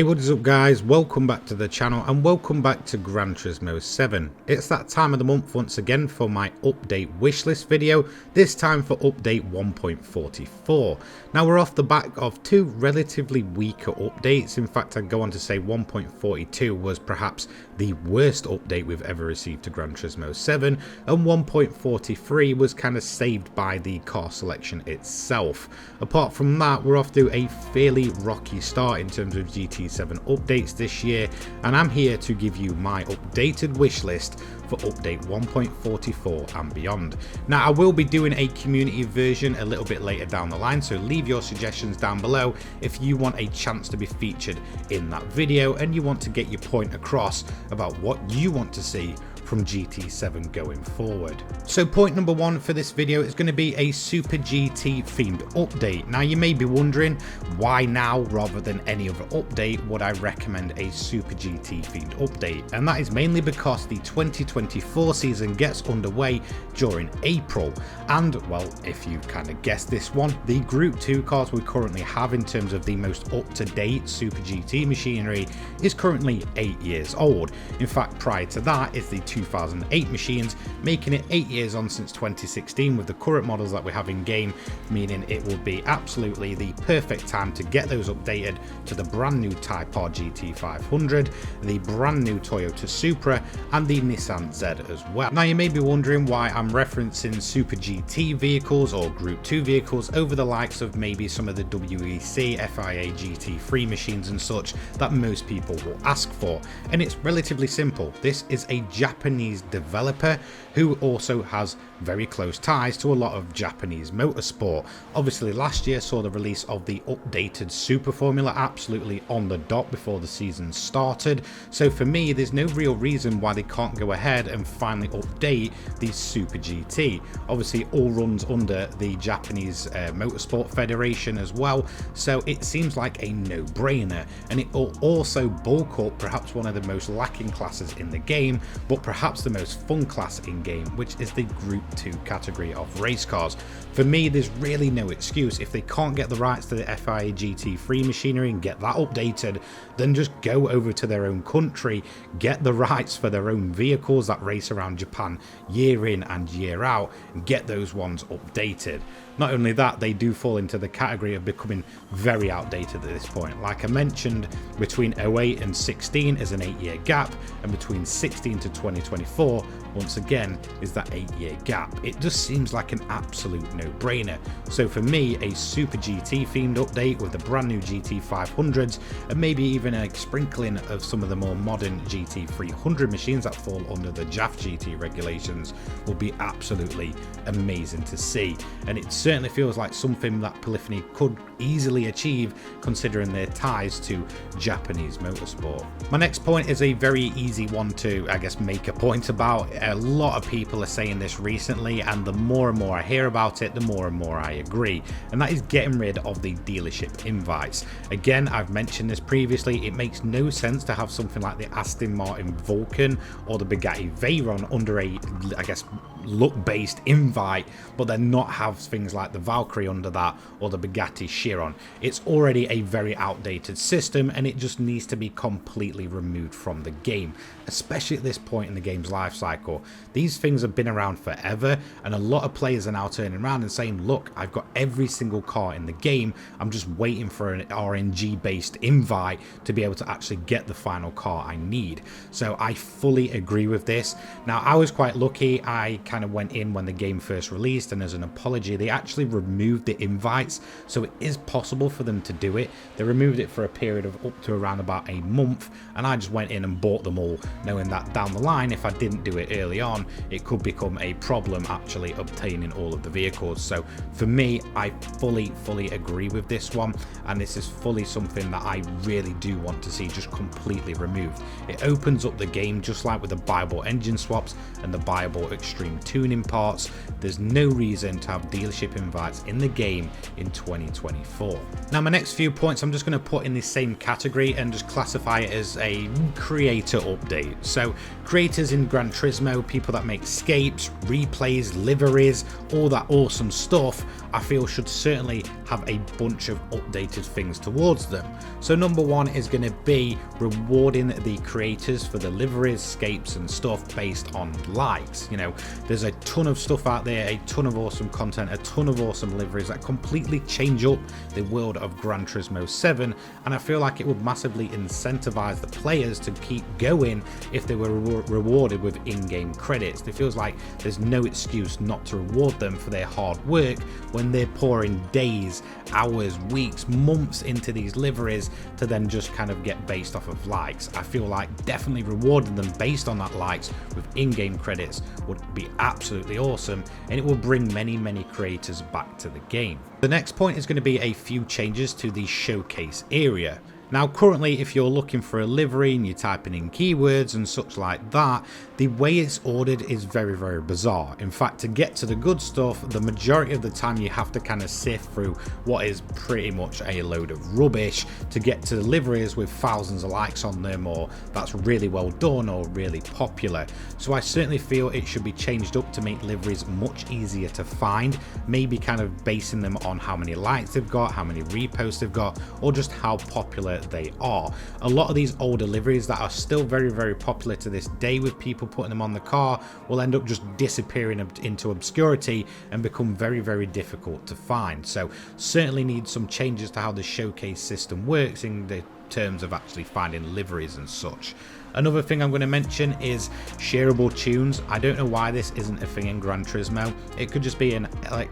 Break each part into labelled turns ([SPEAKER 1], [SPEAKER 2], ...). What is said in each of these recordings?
[SPEAKER 1] Hey, what is up guys, welcome back to the channel and welcome back to Gran Turismo 7. It's that time of the month once again for my update wishlist video, this time for update 1.44. Now we're off the back of two relatively weaker updates. In fact, I'd go on to say 1.42 was perhaps the worst update we've ever received to Gran Turismo 7, and 1.43 was kind of saved by the car selection itself. Apart from that, we're off to a fairly rocky start in terms of GT7 updates this year, and I'm here to give you my updated wish list for update 1.44 and beyond. Now I will be doing a community version a little bit later down the line, so leave your suggestions down below if you want a chance to be featured in that video and you want to get your point across about what you want to see from GT7 going forward. So point number one for this video is going to be a Super GT themed update. Now you may be wondering why now rather than any other update would I recommend a Super GT themed update, and that is mainly because the 2024 season gets underway during April, and well, if you kind of guessed this one, the Group 2 cars we currently have in terms of the most up-to-date Super GT machinery is currently 8 years old. In fact, prior to that is the 2008 machines, making it 8 years on since 2016 with the current models that we have in game, meaning it will be absolutely the perfect time to get those updated to the brand new Type R GT500, the brand new Toyota Supra and the Nissan Z as well. Now you may be wondering why I'm referencing Super GT vehicles or Group 2 vehicles over the likes of maybe some of the WEC, FIA GT3 machines and such that most people will ask for, and it's relatively simple. This is a Japanese developer who also has very close ties to a lot of Japanese motorsport. Obviously last year saw the release of the updated Super Formula absolutely on the dot before the season started, so for me there's no real reason why they can't go ahead and finally update the Super GT. Obviously it all runs under the Japanese Motorsport Federation as well, so it seems like a no-brainer, and it will also bulk up perhaps one of the most lacking classes in the game, but perhaps the most fun class in game, which is the Group 2 category of race cars. For me, there's really no excuse. If they can't get the rights to the FIA GT3 machinery and get that updated, then just go over to their own country, get the rights for their own vehicles that race around Japan year in and year out, and get those ones updated. Not only that, they do fall into the category of becoming very outdated at this point. Like I mentioned, between 08 and 16 is an 8-year gap, and between 16 to 2024 once again is that 8-year gap. It just seems like an absolute no-brainer. So for me, a Super GT themed update with the brand new GT500s and maybe even a sprinkling of some of the more modern GT300 machines that fall under the JAF GT regulations will be absolutely amazing to see, and it certainly feels like something that Polyphony could easily achieve considering their ties to Japanese motorsport. My next point is a very easy one to, I guess, make a point about. A lot of people are saying this recently, and the more and more I hear about it, the more and more I agree, and that is getting rid of the dealership invites. Again, I've mentioned this previously, it makes no sense to have something like the Aston Martin Vulcan or the Bugatti Veyron under a, I guess, look-based invite, but then not have things like the Valkyrie under that or the Bugatti Chiron. It's already a very outdated system, and it just needs to be completely removed from the game, especially at this point in the game's life cycle. These things have been around forever, and a lot of players are now turning around and saying, look, I've got every single car in the game, I'm just waiting for an RNG based invite to be able to actually get the final car I need. So I fully agree with this. Now I was quite lucky, I kind of went in when the game first released, and as an apology they actually removed the invites, so it is possible for them to do it. They removed it for a period of up to around about a month, and I just went in and bought them all, knowing that down the line if I didn't do it early on it could become a problem actually obtaining all of the vehicles. So for me, I fully agree with this one, and this is fully something that I really do want to see just completely removed. It opens up the game just like with the buyable engine swaps and the buyable extreme tuning parts. There's no reason to have dealership invites in the game in 2024. Now my next few points I'm just going to put in the same category and just classify it as a creator update. So creators in Gran Turismo Turismo, people that make scapes, replays, liveries, all that awesome stuff, I feel should certainly have a bunch of updated things towards them. So number one is going to be rewarding the creators for the liveries, scapes and stuff based on likes. You know, there's a ton of stuff out there, a ton of awesome content, a ton of awesome liveries that completely change up the world of Gran Turismo 7, and I feel like it would massively incentivize the players to keep going if they were rewarded with in-game credits. It feels like there's no excuse not to reward them for their hard work when they're pouring days, hours, weeks, months into these liveries to then just kind of get based off of likes. I feel like definitely rewarding them based on that likes with in-game credits would be absolutely awesome, and it will bring many creators back to the game. The next point is going to be a few changes to the showcase area. Now currently, if you're looking for a livery and you're typing in keywords and such like that, the way it's ordered is very bizarre. In fact, to get to the good stuff, the majority of the time you have to kind of sift through what is pretty much a load of rubbish to get to the liveries with thousands of likes on them, or that's really well done or really popular. So I certainly feel it should be changed up to make liveries much easier to find, maybe kind of basing them on how many likes they've got, how many reposts they've got, or just how popular they are. A lot of these older liveries that are still very popular to this day with people putting them on the car will end up just disappearing into obscurity and become very difficult to find. So certainly need some changes to how the showcase system works in the terms of actually finding liveries and such. Another thing I'm going to mention is shareable tunes. I don't know why this isn't a thing in Gran Turismo. It could just be an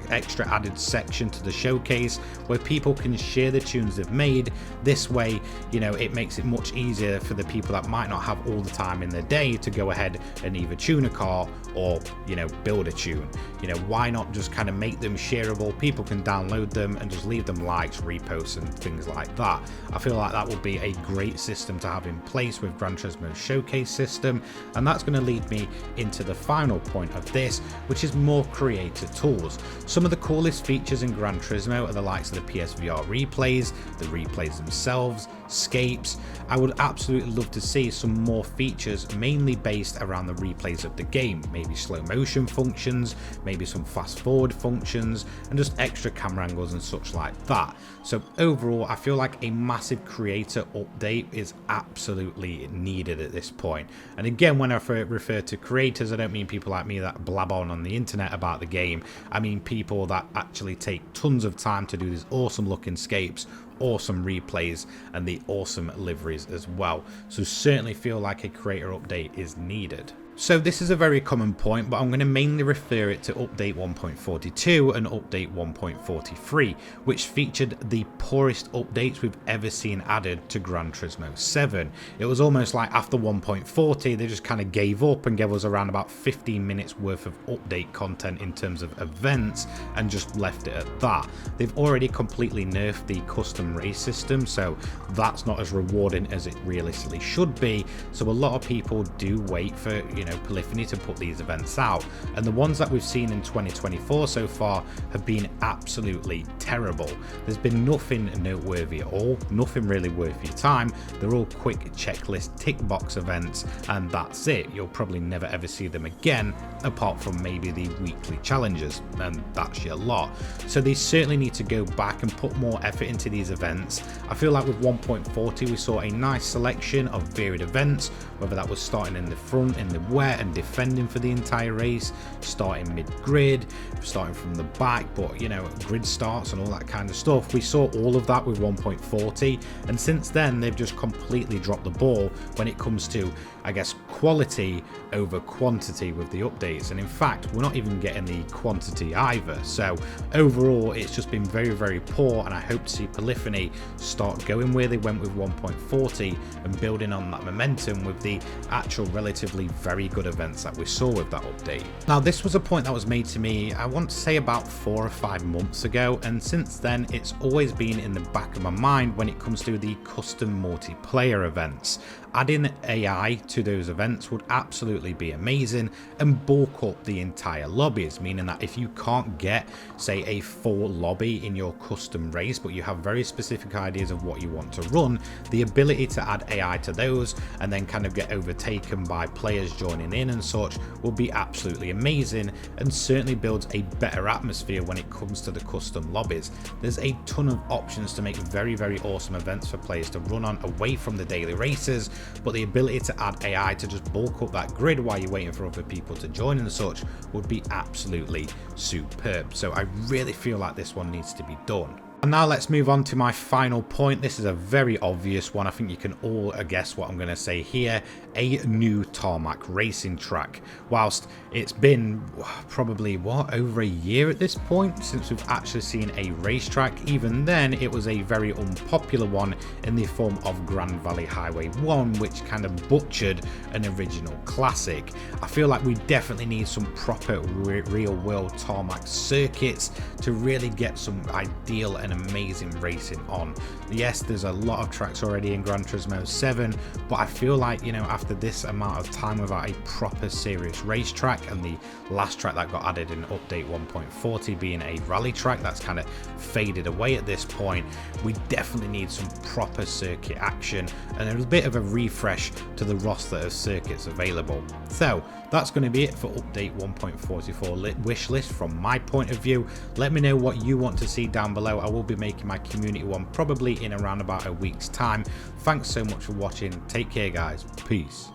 [SPEAKER 1] extra added section to the showcase where people can share the tunes they've made. This way, you know, it makes it much easier for the people that might not have all the time in their day to go ahead and either tune a car or, you know, build a tune. You know, why not just kind of make them shareable? People can download them and just leave them likes, reposts and things like that. I feel like that would be a great system to have in place with Gran Turismo showcase system, and that's going to lead me into the final point of this, which is more creator tools. Some of the coolest features in Gran Turismo are the likes of the PSVR replays, the replays themselves, scapes. I would absolutely love to see some more features mainly based around the replays of the game, maybe slow motion functions, maybe some fast forward functions, and just extra camera angles and such like that. So overall, I feel like a massive creator update is absolutely needed at this point. And again, when I refer to creators, I don't mean people like me that blab on the internet about the game. I mean people that actually take tons of time to do these awesome looking scapes, awesome replays, and the awesome liveries as well. So certainly feel like a creator update is needed. So this is a very common point, but I'm going to mainly refer it to update 1.42 and update 1.43, which featured the poorest updates we've ever seen added to Gran Turismo 7. It was almost like after 1.40 they just kind of gave up and gave us around about 15 minutes worth of update content in terms of events and just left it at that. They've already completely nerfed the custom race system, so that's not as rewarding as it realistically should be. So a lot of people do wait for, you know, Polyphony to put these events out, and the ones that we've seen in 2024 so far have been absolutely terrible. There's been nothing noteworthy at all, nothing really worth your time. They're all quick checklist tick box events, and that's it. You'll probably never ever see them again, apart from maybe the weekly challenges, and that's your lot. So they certainly need to go back and put more effort into these events. I feel like with 1.40 we saw a nice selection of varied events, whether that was starting in the front, in the wet, and defending for the entire race, starting mid-grid, starting from the back, but you know, grid starts and all that kind of stuff. We saw all of that with 1.40, and since then they've just completely dropped the ball when it comes to, I guess, quality over quantity with the updates. And in fact, we're not even getting the quantity either. So overall, it's just been very poor, and I hope to see Polyphony start going where they went with 1.40 and building on that momentum with the actual relatively very good events that we saw with that update. Now, this was a point that was made to me, I want to say about 4 or 5 months ago, and since then it's always been in the back of my mind when it comes to the custom multiplayer events. Adding AI to those events would absolutely be amazing and bulk up the entire lobbies, meaning that if you can't get, say, a full lobby in your custom race, but you have very specific ideas of what you want to run, the ability to add AI to those and then kind of get overtaken by players joining joining in and such would be absolutely amazing, and certainly builds a better atmosphere when it comes to the custom lobbies. There's a ton of options to make very awesome events for players to run on away from the daily races, but the ability to add AI to just bulk up that grid while you're waiting for other people to join and such would be absolutely superb. So I really feel like this one needs to be done. And now let's move on to my final point. This is a very obvious one. I think you can all guess what I'm going to say here. A new tarmac racing track. Whilst it's been probably, over a year at this point since we've actually seen a racetrack, even then it was a very unpopular one in the form of Grand Valley Highway 1, which kind of butchered an original classic. I feel like we definitely need some proper real-world tarmac circuits to really get some ideal and amazing racing on. Yes, there's a lot of tracks already in Gran Turismo 7, but I feel like, you know, after this amount of time without a proper serious racetrack, and the last track that got added in update 1.40 being a rally track that's kind of faded away at this point, we definitely need some proper circuit action and a bit of a refresh to the roster of circuits available. So that's going to be it for update 1.44 wish list from my point of view. Let me know what you want to see down below. I will be making my community one probably in around about a week's time. Thanks so much for watching. Take care guys. Peace.